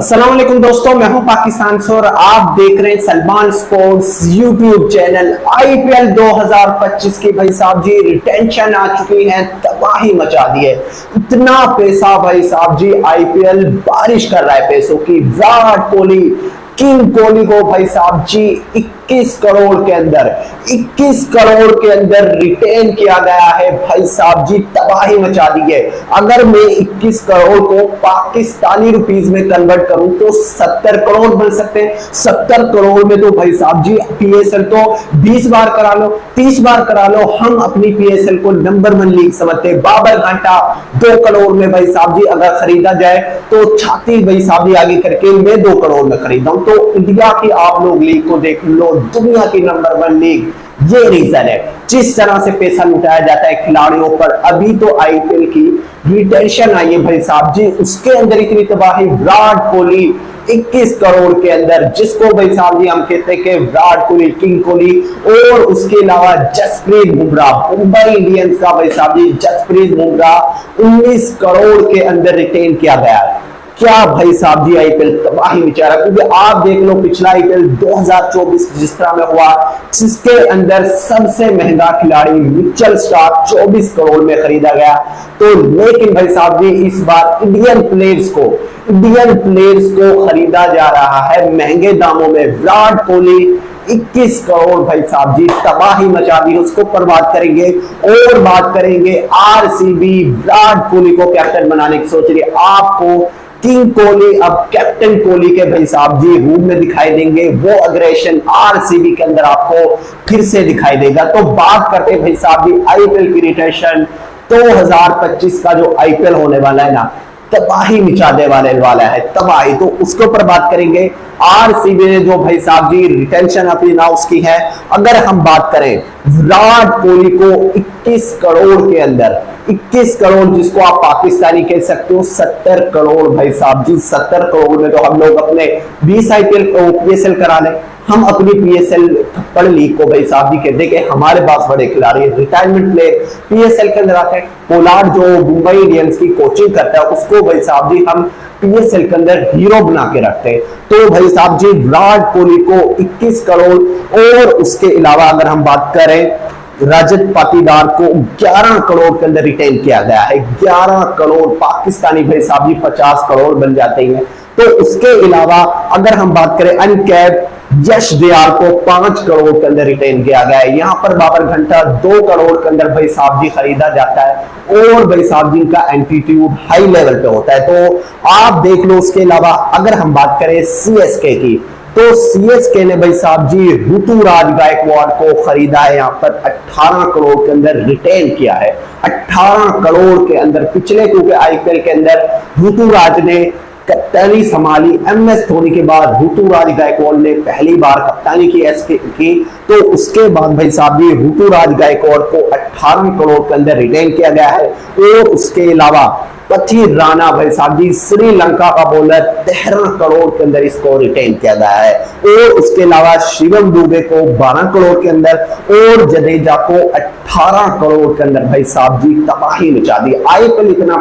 अस्सलाम वालेकुम दोस्तों, मैं हूं पाकिस्तान से और आप देख रहे हैं Salman sports YouTube channel. IPL 2025 की भाई साहब जी रिटेंशन आ चुकी है, तबाही मचा दी है। इतना पैसा भाई साहब जी, आईपीएल बारिश कर रहा है पैसों की। विराट कोहली, किंग कोहली को भाई साहब जी 21 करोड़ के अंदर 21 करोड़ के अंदर रिटेन किया गया है भाई साहब जी, तबाही मचा दी है। अगर मैं 21 करोड़ को पाकिस्तानी रुपीस में कन्वर्ट करूं तो 70 करोड़ बन सकते हैं। 70 करोड़ में तो भाई साहब जी पीएसएल तो 20 बार करा लो, 30 बार करा लो। हम अपनी पीएसएल को नंबर 1 लीग समझते हैं। बाबर घंटा 2 करोड़ में भाई साहब जी अगर खरीदा जाए तो छाती भाई साहब जी आगे करके मैं 2 करोड़ में खरीदा हूं। तो इंडिया की आप लोग लीग को देख लो, दुनिया की नंबर 1 लीग। ये रीजन है जिस तरह से पैसा लुटाया जाता है खिलाड़ियों पर। अभी तो आईपीएल की रिटेंशन आई है भाई साहब जी, उसके अंदर इतनी तबाही। विराट कोहली 21 करोड़ के अंदर, जिसको भाई साहब जी हम कहते हैं कि विराट कोहली, किंग कोहली, और उसके अलावा जसप्रीत बुमराह, मुंबई इंडियंस का भाई साहब जी जसप्रीत बुमराह 19 करोड़ के अंदर रिटेन किया गया है। क्या भाई साहब जी आईपीएल तबाही बेचारा। क्योंकि आप देख लो पिछला आईपीएल 2024 जिस तरह में हुआ, जिसके अंदर सबसे महंगा खिलाड़ी मिचेल स्टार्क 24 करोड़ में खरीदा गया। तो लेकिन भाई साहब जी इस बार इंडियन प्लेयर्स को खरीदा जा रहा है महंगे दामों में। विराट कोहली 21 करोड़ भाई साहब जी, तबाही मचा दी। उसको पर बात करेंगे और बात करेंगे आरसीबी विराट कोहली को कैप्टन बनाने की सोच रही है। आपको किंग कोहली अब कैप्टन कोहली के भाई साहब जी रूम में दिखाई देंगे। वो अग्रेशन आरसीबी के अंदर आपको फिर से दिखाई देगा। तो बात करते हैं भाई साहब जी आईपीएल की रिटेंशन 2025 का जो आईपीएल होने वाला है ना, तबाही मचाने वाला है तबाही। तो उसके ऊपर बात करेंगे। आरसीबी ने जो भाई साहब जी रिटेंशन अपनी ना उसकी है। अगर हम बात करें विराट कोहली को 21 करोड़ के अंदर 21 करोड़, जिसको आप पाकिस्तानी कह सकते हो 70 करोड़ भाई साहब जी। 70 करोड़ में तो हम लोग अपने 20 आईपीएल पीएसएल करा लें। हम अपनी पीएसएल थप्पड़ लीग को भाई साहब जी कहते हैं कि हमारे पास बड़े खिलाड़ी रिटायरमेंट प्लेयर पीएसएल के अंदर आते हैं। पोलार्ड जो मुंबई इंडियंस की कोचिंग करता है उसको भाई साहब जी हम पीएसएल के अंदर हीरो बना के रखते हैं। तो भाई साहब जी विराट कोहली को 21 करोड़, और उसके अलावा अगर हम बात करें रजत पाटीदार को 11 करोड़ के अंदर रिटेन किया गया है। 11 करोड़ पाकिस्तानी भाई साहब जी 50 करोड़ बन जाते हैं। तो उसके अलावा अगर हम बात करें अनकैप यश दयाल को 5 करोड़ के अंदर रिटेन किया गया है। यहां पर बाबर घंटा 2 करोड़ के अंदर भाई साहब जी खरीदा जाता है, और भाई साहब जी का एंटीट्यूड हाई लेवल पे होता है। तो आप देख लो। उसके अलावा अगर हम बात करें सीएसके की, तो सीएसके ने भाई साहब जी ऋतुराज गायकवाड़ को खरीदा है। यहां पर 18 करोड़ के अंदर रिटेन किया है। 18 करोड़ के अंदर पिछले क्योंकि आईपीएल के अंदर ऋतुराज ने कप्तानी संभाली। एमएस धोनी के बाद ऋतुराज गायकवाड़ ने पहली बार कप्तानी की। तो उसके बाद भाई साहब जी ऋतुराज गायकवाड़ को 18 करोड़ के अंदर रिटेन किया गया है। और उसके अलावा पथी राणा भाई साहब जी श्रीलंका का बॉलर 13 करोड़ के अंदर इसको रिटेन किया गया है। और उसके अलावा शिवम दुबे को 12 करोड़ के अंदर, और जडेजा को 18 करोड़ के अंदर भाई साहब जी तबाही मचा दी। आईपीएल इतना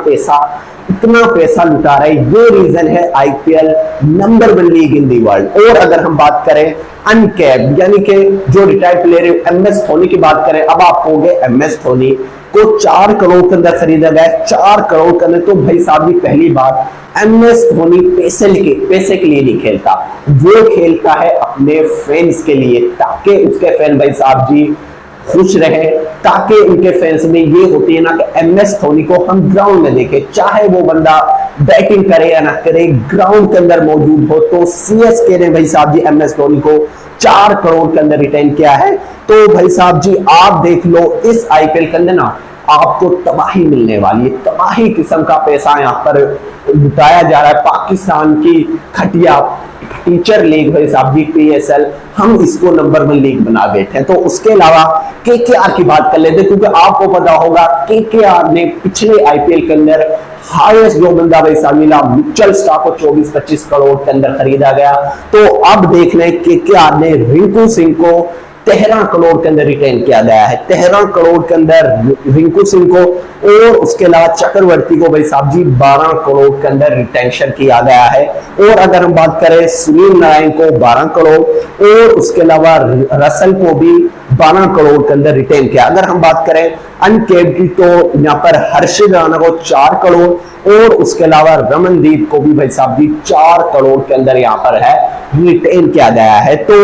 पैसा लुटा रहा है। ये रीजन है IPL number 1 league in the world. और अगर हम बात करें अनकैप यानी कि जो रिटायर्ड प्लेयर एमएस धोनी की बात करें, अब आप कहोगे एमएस धोनी को 4 करोड़ के अंदर खरीदा गया। 4 करोड़ के अंदर तो भाई साहब जी पहली बार एमएस धोनी पैसे के लिए नहीं खेलता, वो खेलता है अपने फैंस के लिए, ताकि उसके फैन भाई साहब जी खुश रहे। ताकि उनके फैंस में ये होती है ना कि एमएस धोनी को हम ग्राउंड में देखें, चाहे वो बंदा बैटिंग करे या ना करे, ग्राउंड के अंदर मौजूद हो। तो सीएसके ने भाई साहब जी एमएस धोनी को 4 करोड़ के अंदर रिटेन किया है। तो भाई साहब जी आप देख लो इस आईपीएल के अंदर ना आपको तबाही मिलने वाली है। तबाही किस्म का पैसा यहाँ पर लुटाया जा रहा है। पाकिस्तान की खटिया टीचर लीग भाई साहब जी पीएसएल, हम इसको नंबर 1 लीग बना बैठे हैं। तो उसके अलावा केकेआर की बात कर लेते हैं, क्योंकि आपको पता होगा केकेआर ने पिछले आईपीएल के अंदर हाईएस्ट जो बंदा भाई साहब मिला मिचेल स्टार्क को 24-25 करोड़ के अंदर खरीदा गया। तो अब देख लें केकेआर ने रिंकू सिंह को 13 करोड़ के अंदर रिटेन किया गया है। 13 करोड़ के अंदर रिंकू सिंह को और उसके अलावा चक्रवर्ती को भाई साहब जी 12 करोड़ के अंदर रिटेंशन किया गया है। और अगर हम बात करें सुनील नारायण को 12 करोड़ और उसके अलावा रसल को भी 12 करोड़ के अंदर रिटेन किया। अगर हम बात करें अनकेप्ड की तो यहाँ पर हर्षित राणा को 4 करोड़ और उसके अलावा रमनदीप को भी भाई साहब जी 4 करोड़ के अंदर यहाँ पर है रिटेन किया गया है। तो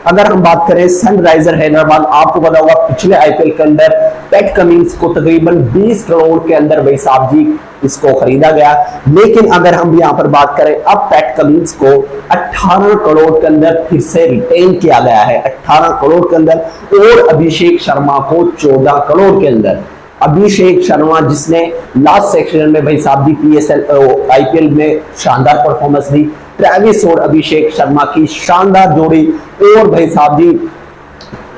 अगर हम बात करें सनराइजर हैदराबाद, आपको पता होगा पिछले आईपीएल के अंदर पैट कमिंस को तकरीबन 20 करोड़ के अंदर भाई साहब जी इसको खरीदा गया। लेकिन अगर हम यहाँ पर बात करें अब पैट कमिंस को 18 करोड़ के अंदर फिर से रिटेन किया गया है, 18 करोड़ के अंदर। और अभिषेक शर्मा को 14 करोड़ के अंदर। अभिषेक शर्मा जिसने लास्ट सेक्शन में भाई साहब जी पीएसएल आईपीएल में शानदार परफॉर्मेंस दी, ट्रेविस और अभिषेक शर्मा की शानदार जोड़ी और भाई साहब जी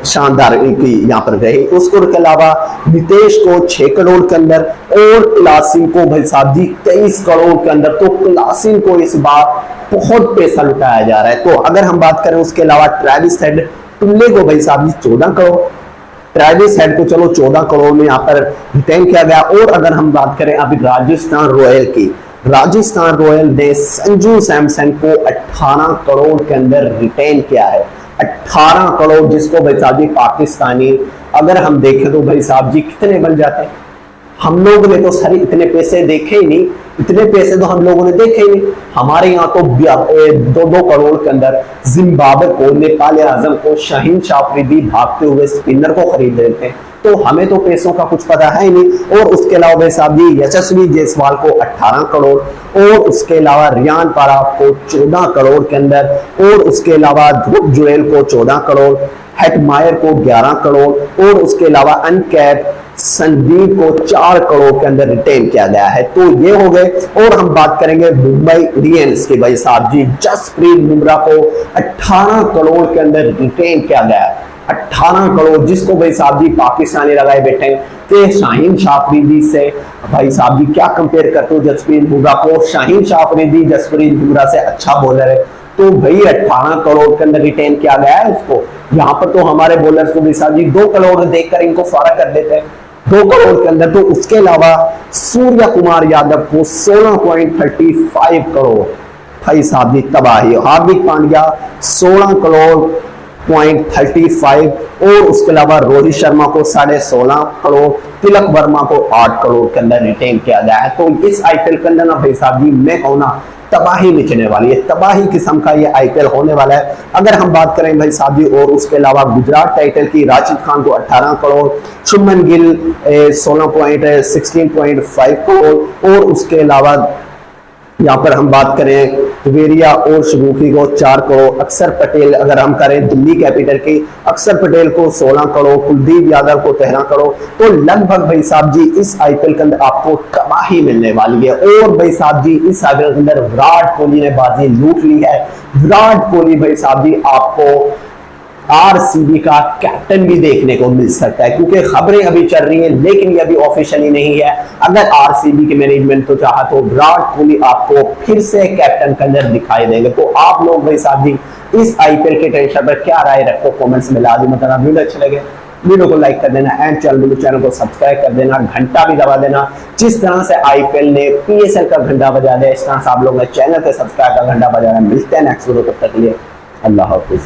शानदार यहाँ पर गए। उसको के अलावा नितेश को 6 करोड़ के अंदर और क्लासिन को भाई साहब जी 23 करोड़ के अंदर। तो क्लासिन को इस बार बहुत पैसा लुटाया जा रहा है। तो अगर हम बात करें उसके अलावा ट्रेविस हेड टुल्ले को भाई साहब जी 14 करोड़, ट्रेविस हेड को चलो 14 करोड़ में यहाँ पर रिटेन किया गया। और अगर हम बात करें अभी राजस्थान रॉयल की, राजस्थान रॉयल ने संजू सैमसन को 18 करोड़ के अंदर रिटेन किया है। 18 करोड़ जिसको भाई साहब जी पाकिस्तानी अगर हम देखें तो भाई साहब जी कितने बन जाते हैं। हम लोगों ने तो सारे इतने पैसे देखे ही नहीं, इतने पैसे तो हम लोगों ने देखे ही नहीं। हमारे यहाँ तो 2-2 करोड़ के अंदर जिम्बाब्वे को, नेपाल आजम को, शाहीन शाफरीदी भागते हुए स्पिनर को खरीद लेते हैं। तो हमें तो पैसों का कुछ पता है ही नहीं। और उसके अलावा भाई साहब जी यशस्वी जायसवाल को 18 करोड़ और उसके अलावा रियान पराग को 14 करोड़ के अंदर और उसके अलावा ध्रुव जुरेल को 14 करोड़, हेटमायर को 11 करोड़ और उसके अलावा अनकैप संदीप को 4 करोड़ के अंदर रिटेन किया गया है। तो ये हो गए। और हम बात करेंगे मुंबई इंडियंस के भाई साहब जी जसप्रीत बुमराह को 18 करोड़ के अंदर रिटेन किया गया है। 18 करोड़ जिसको भाई साहब जी पाकिस्तानी लगाए बैठे हैं कि शाहीन शाफरीदी से भाई साहब जी क्या कंपेयर करते हो जसप्रीत बुमराह को। शाहीन शाफरीदी जसप्रीत बुमराह से अच्छा बॉलर है। तो भाई 18 करोड़ के अंदर रिटेन किया गया है इसको। यहाँ पर तो हमारे बॉलर्स को भाई साहब जी 2 करोड़ देखकर इनको फारा कर देते हैं 2 करोड़ के अंदर। तो उसके अलावा सूर्य कुमार यादव को 16.35 करोड़ भाई साहब जी तबाही। हार्दिक पांड्या 16 करोड़ 0.35 और उसके अलावा रोहित शर्मा को 16.5 करोड़, तिलक वर्मा को 8 करोड़ के अंदर रिटेन किया गया है। तो इस आईपीएल के अंदर ना भाई साहब जी मैं कहूँ ना तबाही मचने वाली है, तबाही किस्म का ये आईपीएल होने वाला है। अगर हम बात करें भाई साहब जी और उसके अलावा गुजरात टाइटल की, राशिद खान को 18 करोड़, शुभमन गिल 16.5 करोड़ और उसके अलावा यहाँ पर हम बात करें वेरिया और शगुफी को 4 करोड़। अक्षर पटेल अगर हम करें दिल्ली कैपिटल की, अक्षर पटेल को 16 करोड़, कुलदीप यादव को 13 करोड़। तो लगभग भाई साहब जी इस आईपीएल के अंदर आपको तबाही मिलने वाली है। और भाई साहब जी इस आईपीएल के अंदर विराट कोहली ने बाजी लूट ली है। विराट कोहली भाई साहब जी आपको आरसीबी का कैप्टन भी देखने को मिल सकता है, क्योंकि खबरें अभी चल रही हैं लेकिन ये अभी ऑफिशियली नहीं है। अगर आरसीबी के मैनेजमेंट तो चाहा तो विराट कोहली आपको फिर से कैप्टन के अंदर दिखाई देंगे। तो आप लोग भाई साहब जी इस आईपीएल के टेंशन पर क्या राय रखो कमेंट्स में लाजमी बताना। वीडियो अच्छे लगे वीडियो को लाइक कर देना एंड चैनल को सब्सक्राइब कर देना, घंटा भी दबा देना। जिस तरह से आईपीएल ने पीएसएल का घंटा बजा दिया इस तरह से आप लोग चैनल के सब्सक्राइब का घंटा बजाना। मिलते हैं नेक्स्ट वीडियो, तब तक के लिए अल्लाह हाफिज।